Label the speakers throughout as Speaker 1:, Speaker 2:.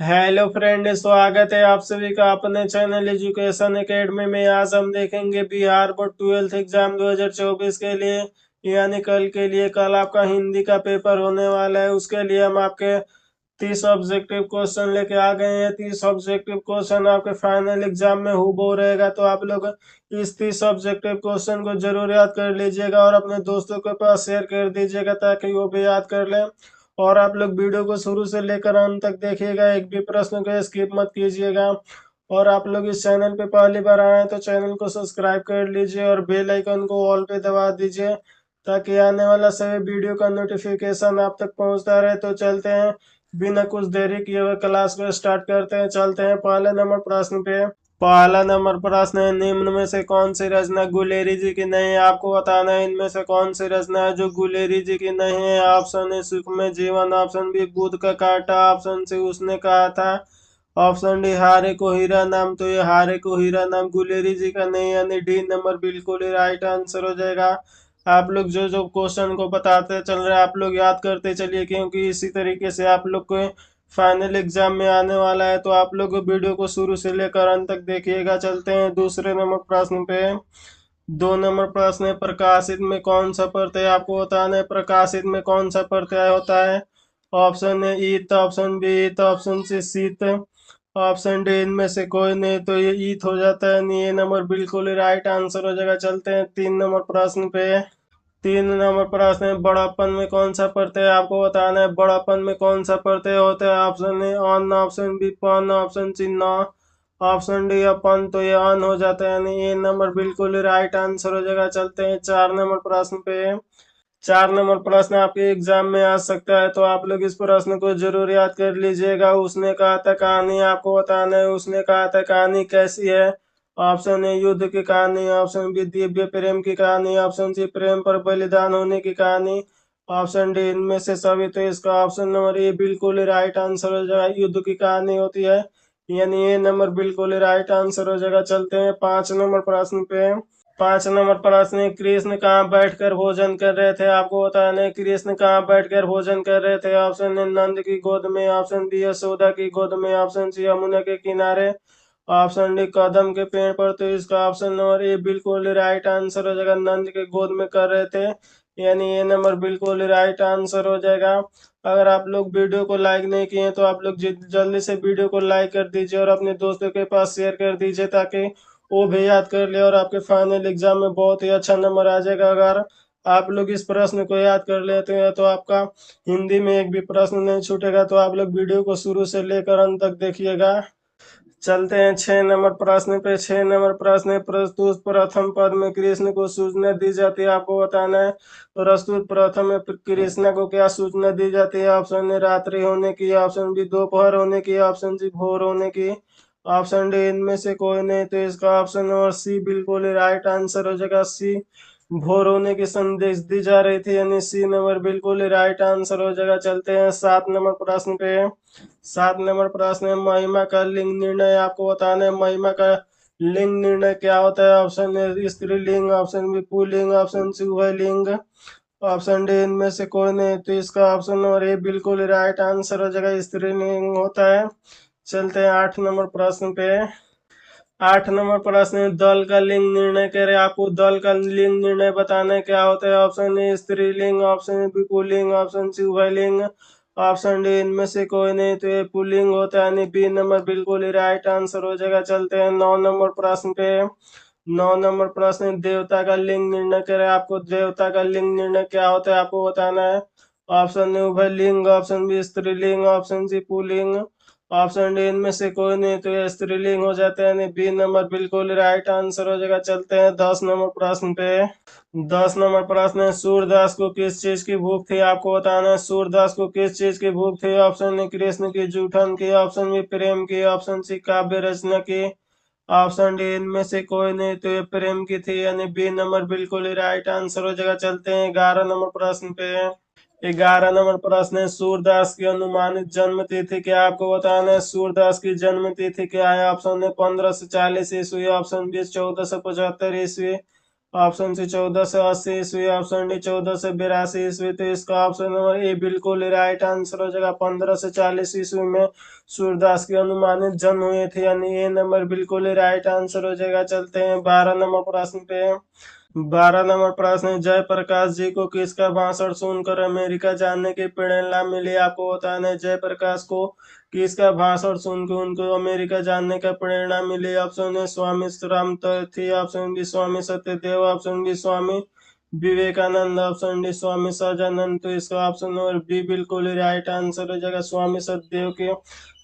Speaker 1: Hello friend, स्वागत है आप सभी का अपने चैनल एजुकेशन एकेडमी में। आज हम देखेंगे बिहार बोर्ड 12th एग्जाम 2024 के लिए, यानी कल के लिए। कल आपका हिंदी का पेपर होने वाला है। उसके लिए हम आपके 30 ऑब्जेक्टिव क्वेश्चन लेके आ गए हैं। 30 ऑब्जेक्टिव क्वेश्चन आपके फाइनल एग्जाम में हूबहू रहेगा, तो आप लोग इस 30 ऑब्जेक्टिव क्वेश्चन को जरूर याद कर लीजिएगा और अपने दोस्तों के पास शेयर कर दीजिएगा ताकि वो भी याद कर लें। और आप लोग वीडियो को शुरू से लेकर अंत तक देखिएगा, एक भी प्रश्न को स्किप मत कीजिएगा। और आप लोग इस चैनल पे पहली बार आए हैं तो चैनल को सब्सक्राइब कर लीजिए और बेल आइकन को ऑल पे दबा दीजिए ताकि आने वाला सभी वीडियो का नोटिफिकेशन आप तक पहुंचता रहे। तो चलते हैं, बिना कुछ देरी किए हुए क्लास को स्टार्ट करते हैं। चलते हैं पहले नंबर प्रश्न पे। पहला नंबर प्रश्न है, निम्न में से कौन सी रचना गुलेरी जी की नहीं है? आपको बताना है इनमें से कौन सी रचना है जो गुलेरी जी की नहीं है। ऑप्शन ए सुख में जीवन, ऑप्शन बी बुध का कांटा, ऑप्शन सी उसने कहा था, ऑप्शन डी हारे को हीरा नाम। तो ये हारे को हीरा नाम गुलेरी जी का नहीं, यानी डी नंबर बिल्कुल ही राइट आंसर हो जाएगा। आप लोग जो जो क्वेश्चन को बताते चल रहे हैं आप लोग याद करते चलिए, क्योंकि इसी तरीके से आप लोग को फाइनल एग्जाम में आने वाला है। तो आप लोग वीडियो को शुरू से लेकर अंत तक देखिएगा। चलते हैं दूसरे नंबर प्रश्न पे। 2 नंबर प्रश्न है, प्रकाशित में कौन सा प्रत्यय? आपको बताना है प्रकाशित में कौन सा प्रत्यय होता है। ऑप्शन है ईत, ऑप्शन बी ईत, ऑप्शन सी शीत, ऑप्शन डी इनमें से कोई नहीं। तो ये ईत हो जाता है, नहीं ये नंबर बिल्कुल ही राइट आंसर हो जाएगा। चलते हैं 3 नंबर प्रश्न पे। 3 नंबर प्रश्न है, बड़ापन में कौन सा प्रत्यय? आपको बताना है बड़ापन में कौन सा प्रत्यय होता है। ऑप्शन ए अन, ऑप्शन बी पन, ऑप्शन सी न, ऑप्शन डी अपन। तो ये अन हो जाता है, यानी ये नंबर बिल्कुल ही राइट आंसर हो जाएगा। चलते हैं 4 नंबर प्रश्न पे। 4 नंबर प्रश्न आपके एग्जाम में आ सकता है, तो आप लोग इस प्रश्न को जरूर याद कर लीजिएगा। उसने कहा था कहानी, आपको बताना है उसने कहा था कहानी कैसी है। ऑप्शन ए युद्ध की कहानी, ऑप्शन बी दिव्य प्रेम की कहानी, ऑप्शन सी प्रेम पर बलिदान होने की कहानी, ऑप्शन डी इनमें से सभी। तो इसका ऑप्शन नंबर ए बिल्कुल ही राइट आंसर हो जाएगा, युद्ध की कहानी होती है, यानी ये नंबर बिल्कुल ही राइट आंसर हो जाएगा। चलते हैं 5 नंबर प्रश्न पे। 5 नंबर प्रश्न, कृष्ण कहाँ बैठकर भोजन कर रहे थे? आपको बताना है कृष्ण कहाँ बैठकर भोजन कर रहे थे। ऑप्शन ए नंद की गोद में, ऑप्शन बी यशोदा की गोद में, ऑप्शन सी यमुना के किनारे, ऑप्शन डी कदम के पेड़ पर। तो इसका ऑप्शन नंबर ए बिल्कुल राइट आंसर हो जाएगा, नंद के गोद में कर रहे थे, यानी ये नंबर बिल्कुल राइट आंसर हो जाएगा। अगर आप लोग वीडियो को लाइक नहीं किए तो आप लोग जल्दी से वीडियो को लाइक कर दीजिए और अपने दोस्तों के पास शेयर कर दीजिए ताकि वो भी याद कर ले और आपके फाइनल एग्जाम में बहुत ही अच्छा नंबर आ जाएगा। अगर आप लोग इस प्रश्न को याद कर लेते हैं तो आपका हिंदी में एक भी प्रश्न नहीं छूटेगा। तो आप लोग वीडियो को शुरू से लेकर अंत तक देखिएगा। चलते हैं 6 नंबर प्रश्न पे। 6 नंबर प्रश्न है, प्रस्तुत प्रथम पद में कृष्ण को सूचना दी जाती है। आपको बताना है प्रस्तुत प्रथम में कृष्णा को क्या सूचना दी जाती है। ऑप्शन ए रात्रि होने की, ऑप्शन बी दोपहर होने की, ऑप्शन सी भोर होने की, ऑप्शन डी इनमें से कोई नहीं। तो इसका ऑप्शन नंबर सी बिल्कुल राइट आंसर हो जाएगा, सी भोर होने की संदेश दी जा रही थी, यानी सी नंबर बिल्कुल राइट आंसर हो जाएगा। चलते हैं 7 नंबर प्रश्न पे। 7 नंबर प्रश्न है, महिमा का लिंग निर्णय। आपको बताना है महिमा का लिंग निर्णय क्या होता है। ऑप्शन ए स्त्रीलिंग, ऑप्शन बी पुल्लिंग, ऑप्शन सी उभयलिंग, ऑप्शन डी इनमें से कोई नहीं। तो इसका ऑप्शन नंबर ए बिल्कुल राइट आंसर हो जाएगा, स्त्रीलिंग होता है। चलते हैं 8 नंबर प्रश्न पे। 8 नंबर प्रश्न है, दल का लिंग निर्णय कह रहे हैं। आपको दल का लिंग निर्णय बताना है क्या होता है। ऑप्शन ए स्त्रीलिंग, ऑप्शन बी पुल्लिंग, ऑप्शन सी उभयलिंग, ऑप्शन डी इनमें से कोई नहीं। तो ये पुल्लिंग होता है, यानी बी नंबर बिल्कुल ही राइट आंसर हो जाएगा। चलते हैं 9 नंबर प्रश्न पे। 9 नंबर प्रश्न है, देवता का लिंग निर्णय करें। आपको देवता का लिंग निर्णय क्या होता है आपको बताना है। ऑप्शन ए उभयलिंग, ऑप्शन बी स्त्रीलिंग, ऑप्शन सी पुल्लिंग, ऑप्शन डी इनमें से कोई नहीं। तो ये स्त्रीलिंग हो जाता है, यानी बी नंबर बिल्कुल राइट आंसर हो जाएगा। चलते हैं 10 नंबर प्रश्न पे। 10 नंबर प्रश्न है, सूरदास को किस चीज की भूख थी। आपको बताना है सूरदास को किस चीज की भूख थी। ऑप्शन ए कृष्ण की जूठन की, ऑप्शन बी प्रेम की, ऑप्शन सी काव्य रचना की, ऑप्शन डी इनमें से कोई नहीं। तो ये प्रेम की थी, यानी बी नंबर बिल्कुल ही राइट आंसर हो जाएगा। चलते हैं 11 नंबर प्रश्न पे। 11 नंबर प्रश्न है, सूरदास की अनुमानित जन्म तिथि क्या? आपको बताना है सूरदास की जन्म तिथि क्या है। ऑप्शन है 1540 ईस्वी, ऑप्शन बी 1475 ईस्वी, ऑप्शन सी 1480 ईस्वी, ऑप्शन डी 1482 ईस्वी। तो इसका ऑप्शन नंबर ए बिल्कुल राइट आंसर हो जाएगा। 1540 ईस्वी में सूरदास की अनुमानित जन्म हुए थे, यानी ए नंबर बिल्कुल राइट आंसर हो जाएगा। चलते हैं 12 नंबर प्रश्न पे। 12 नंबर प्रश्न, जयप्रकाश जी को किसका भाषण सुनकर अमेरिका जाने की प्रेरणा मिली? आपको बताना है जयप्रकाश को किसका भाषण सुनकर उनको अमेरिका जाने का प्रेरणा मिली। ऑप्शन ए स्वामी राम तीर्थ, ऑप्शन बी स्वामी Satyadev, option B Swami Vivekananda, option D स्वामी सजानंद। तो इसका ऑप्शन नंबर बी बिल्कुल राइट आंसर हो जाएगा। स्वामी सत्यदेव के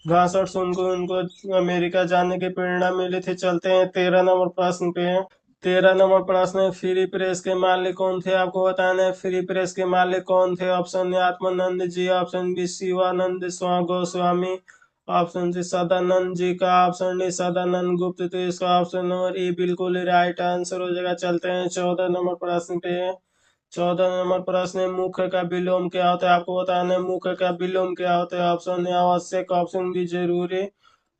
Speaker 1: भाषण सुनकर उनको अमेरिका जाने की प्रेरणा मिली थी। चलते हैं 13 नंबर प्रश्न पे। 13 नंबर प्रश्न है, फ्री प्रेस के मालिक कौन थे? आपको बताना है फ्री प्रेस के मालिक कौन थे। Option A Atmanand ji, option B Shivanand Goswami, option C Sadanand ji का, ऑप्शन डी सदानंद गुप्त। तो इसका ऑप्शन नंबर ए बिल्कुल राइट आंसर हो जाएगा। चलते हैं 14 नंबर प्रश्न पे। 14 नंबर प्रश्न है, मुख्य का विलोम क्या होता है? आपको बताना है मुख्य का विलोम क्या होता है। ऑप्शन ए आवश्यक, ऑप्शन बी जरूरी,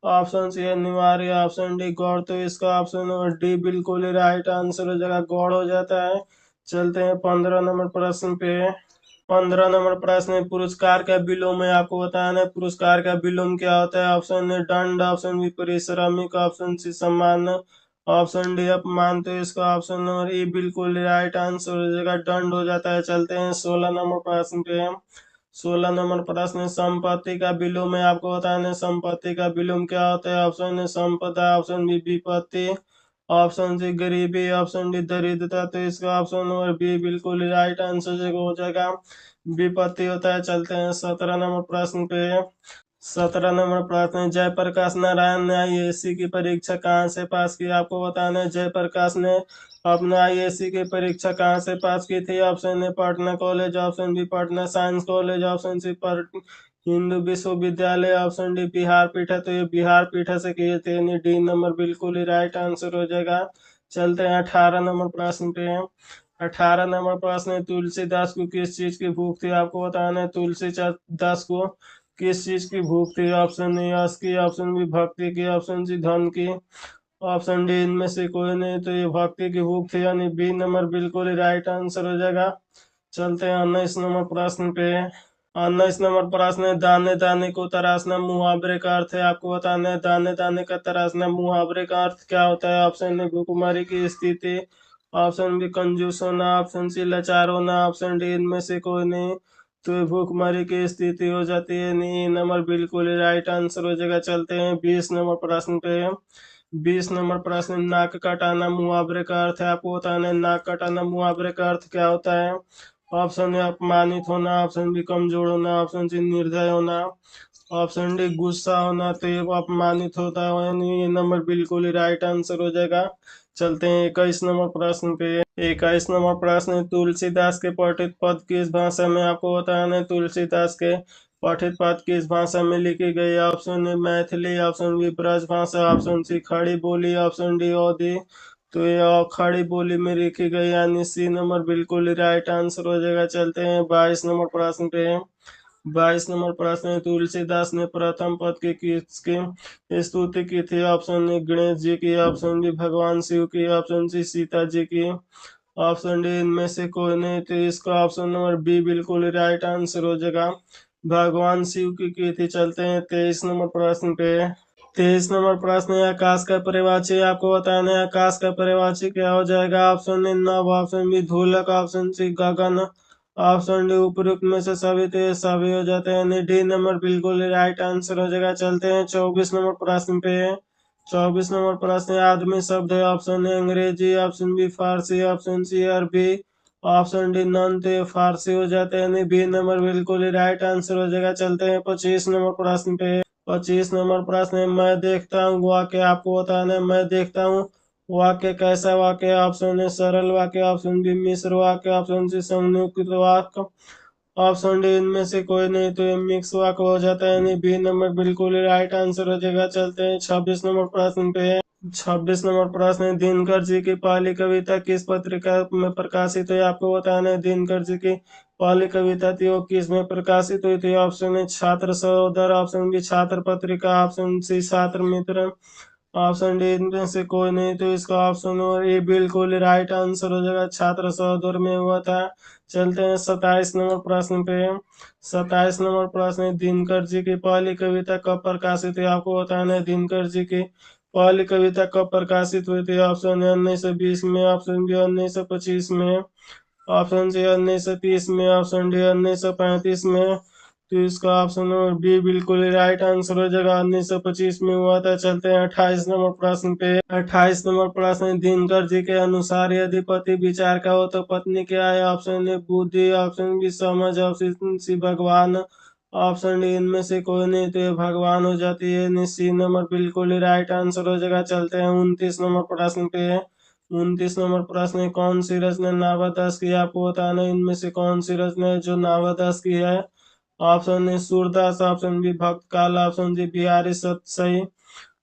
Speaker 1: ऑप्शन सी अनिवार्य, ऑप्शन डी गौड़। तो इसका ऑप्शन नंबर डी बिल्कुल राइट आंसर हो जाएगा, गौड़ हो जाता है। चलते हैं 15 नंबर प्रश्न पे। 15 नंबर प्रश्न है, पुरस्कार का विलोम है। आपको बताना है पुरस्कार का विलोम क्या होता है। ऑप्शन ए दंड, ऑप्शन बी परिश्रमिक, ऑप्शन सी सम्मान, ऑप्शन डी अपमान। तो इसका ऑप्शन नंबर ए बिल्कुल राइट आंसर हो जाएगा, दंड हो जाता है। चलते हैं 16 नंबर प्रश्न पे। 16 नंबर प्रश्न, संपत्ति का विलोम है। आपको बताना है संपत्ति का विलोम क्या होता है। ऑप्शन ए संपदा, ऑप्शन बी विपत्ति, ऑप्शन सी गरीबी, ऑप्शन डी दरिद्रता। तो इसका ऑप्शन नंबर बी बिल्कुल राइट आंसर हो जाएगा, विपत्ति होता है। चलते हैं 17 नंबर प्रश्न पे। 17 नंबर प्रश्न है, जयप्रकाश नारायण ने आईएएससी की परीक्षा कहाँ से पास की? आपको बताना है जयप्रकाश ने अपना आईएएससी की परीक्षा कहाँ से पास की थी। Option A Patna college, option B Patna science college, option C Hindu विश्वविद्यालय, ऑप्शन डी बिहार पीठा। तो ये बिहार पीठा से किए थे, यानी डी नंबर बिल्कुल ही राइट आंसर हो जाएगा। चलते हैं 18 नंबर प्रश्न पे। 18 नंबर प्रश्न है, तुलसीदास को किस चीज की भूख थी? आपको बताना है तुलसीदास को किस चीज की भूख थी। ऑप्शन ए यश की, ऑप्शन बी भक्ति की, ऑप्शन सी धन की, ऑप्शन डी इनमें से कोई नहीं। तो ये भक्ति की भूख थी, यानी बी नंबर बिल्कुल ही राइट आंसर हो जाएगा। चलते हैं 19 नंबर प्रश्न पे। 19 नंबर प्रश्न है, दाने दाने को तराशना मुहावरे का अर्थ है। आपको बताना है दाने दाने का तराशना मुहावरे का अर्थ क्या होता है। ऑप्शन ए भूखमरी की स्थिति, ऑप्शन बी कंजूस होना, ऑप्शन सी लाचार होना, ऑप्शन डी इनमें से कोई नहीं। तो ये भूखमरी की स्थिति हो जाती है, नहीं नंबर बिल्कुल राइट आंसर हो जाएगा। चलते हैं 20 नंबर प्रश्न पे। 20 नंबर प्रश्न, नाक कटाना मुहावरे का अर्थ है। आपको बताना है नाक कटाना मुहावरे का अर्थ क्या होता है। ऑप्शन ए अपमानित होना, ऑप्शन बी कमजोर होना, ऑप्शन सी निर्दय होना, ऑप्शन डी गुस्सा होना। तो ये अपमानित होता है, यानी ये नंबर बिल्कुल ही राइट आंसर हो जाएगा। चलते हैं 21 नंबर प्रश्न पे। 21 नंबर प्रश्न है, तुलसीदास के पठित पद किस भाषा में? आपको बताना है तुलसीदास के पठित पद किस भाषा में लिखी गई। Option A Maithili, option B Braj Bhasha, option सी खड़ी बोली, ऑप्शन डी अवधी। तो ये खड़ी बोली में लिखी गई, यानी सी नंबर बिल्कुल राइट आंसर हो जाएगा। चलते हैं 22 नंबर प्रश्न पे। 22 नंबर प्रश्न है, तुलसीदास ने प्रथम पद की किसकी स्तुति की थी। ऑप्शन ए गणेश जी की, ऑप्शन बी भगवान शिव की, ऑप्शन सी सीता जी की, ऑप्शन डी इनमें से कोई नहीं। तो इसका ऑप्शन नंबर बी बिल्कुल राइट आंसर हो जाएगा, भगवान शिव की थी। चलते हैं 23 नंबर प्रश्न पे। 23 नंबर प्रश्न है, आकाश का परिवाची आपको बताना है आकाश का परिवाची क्या हो जाएगा। ऑप्शन ए नभ, ऑप्शन बी धूलक, ऑप्शन सी गगन, ऑप्शन डी उपयुक्त में से सभी। तो ये सभी हो जाते हैं, यानी डी नंबर बिल्कुल राइट आंसर हो जाएगा। चलते हैं 24 नंबर प्रश्न पे। 24 नंबर प्रश्न है, आदमी शब्द है। ऑप्शन ए अंग्रेजी, ऑप्शन बी फारसी, ऑप्शन सी अरबी, ऑप्शन डी नन। तो ये फारसी हो जाते हैं, यानी बी नंबर बिल्कुल राइट आंसर हो जाएगा। चलते हैं 25 नंबर प्रश्न पे। 25 नंबर प्रश्न है, मैं देखता हूँ वाक्य आपको बताना है मैं देखता हूँ वाक्य कैसा वाक्य। ऑप्शन है सरल वाक्य, ऑप्शन बी मिश्र वाक्य, ऑप्शन सी संयुक्त वाक्य, ऑप्शन डी इनमें से कोई नहीं। तो ये मिक्स वाक्य हो जाता है, यानी बी नंबर बिल्कुल राइट आंसर हो जाएगा। चलते हैं 26 नंबर प्रश्न पे। 26 नंबर प्रश्न है, दिनकर जी की पहली कविता किस पत्रिका में प्रकाशित हुई। आपको बताना है दिनकर जी की पहली कविता थी वो किस में प्रकाशित हुई थी। ऑप्शन है छात्र सहोदर, ऑप्शन बी छात्र पत्रिका, ऑप्शन सी छात्र मित्र, ऑप्शन डी इनमें से कोई नहीं, तो इसका ऑप्शन नंबर ए बिल्कुल राइट आंसर हो जाएगा। छात्र सहोदर में हुआ था। चलते हैं 27 नंबर प्रश्न पे। 27 नंबर प्रश्न है, दिनकर जी की पहली कविता कब प्रकाशित हुई? आपको बताना है दिनकर जी की पहली कविता कब प्रकाशित हुई थी। ऑप्शन है 1920 में, ऑप्शन बी 1925 में, ऑप्शन सी 1930 में, ऑप्शन डी 1935 में। तो इसका ऑप्शन नंबर बी बिल्कुल राइट आंसर हो जाएगा, 1925 में हुआ था। चलते हैं 28 नंबर प्रश्न पे। 28 नंबर प्रश्न है, दिनकर जी के अनुसार यदि पति विचार का हो तो पत्नी क्या है? ऑप्शन ए बुद्धि, ऑप्शन बी समझ, ऑप्शन सी भगवान, ऑप्शन डी इनमें से कोई नहीं, तो ये भगवान हो जाती है। सी नंबर बिल्कुल ही राइट आंसर हो जाएगा। चलते हैं 29 नंबर प्रश्न पे। 29 नंबर प्रश्न है, कौन सी रचना नावादास की है? आपको बताना है इनमें से कौन सी रचना है जो नावादास की है। Option A Surdas, option B भक्त काल, option D Bihari Satsai,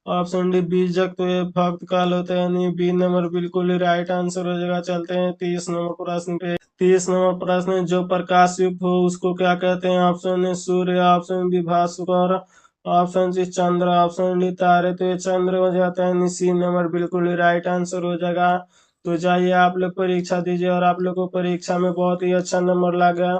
Speaker 1: option D Bijak. तो ये भक्त काल होता है, यानी बी नंबर बिल्कुल ही राइट आंसर हो जाएगा। चलते हैं 30 नंबर प्रश्न पे। 30 नंबर प्रश्न है, जो प्रकाश युक्त हो उसको क्या कहते हैं? ऑप्शन ए सूर्य, ऑप्शन बी भास्कर, ऑप्शन सी चंद्र, ऑप्शन डी तारे। तो ये चंद्र हो जाता है, सी नंबर बिल्कुल ही राइट आंसर हो जाएगा। तो जाइए आप लोग परीक्षा दीजिए और आप लोग को परीक्षा में बहुत ही अच्छा नंबर लगा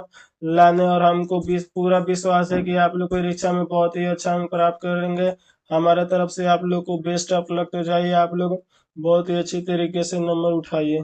Speaker 1: लाने, और हमको पूरा विश्वास है कि आप लोग परीक्षा में बहुत ही अच्छा अंक प्राप्त करेंगे। हमारे तरफ से आप लोग को बेस्ट ऑफ लक। तो जाइए आप लोग बहुत ही अच्छी तरीके से नंबर उठाइए।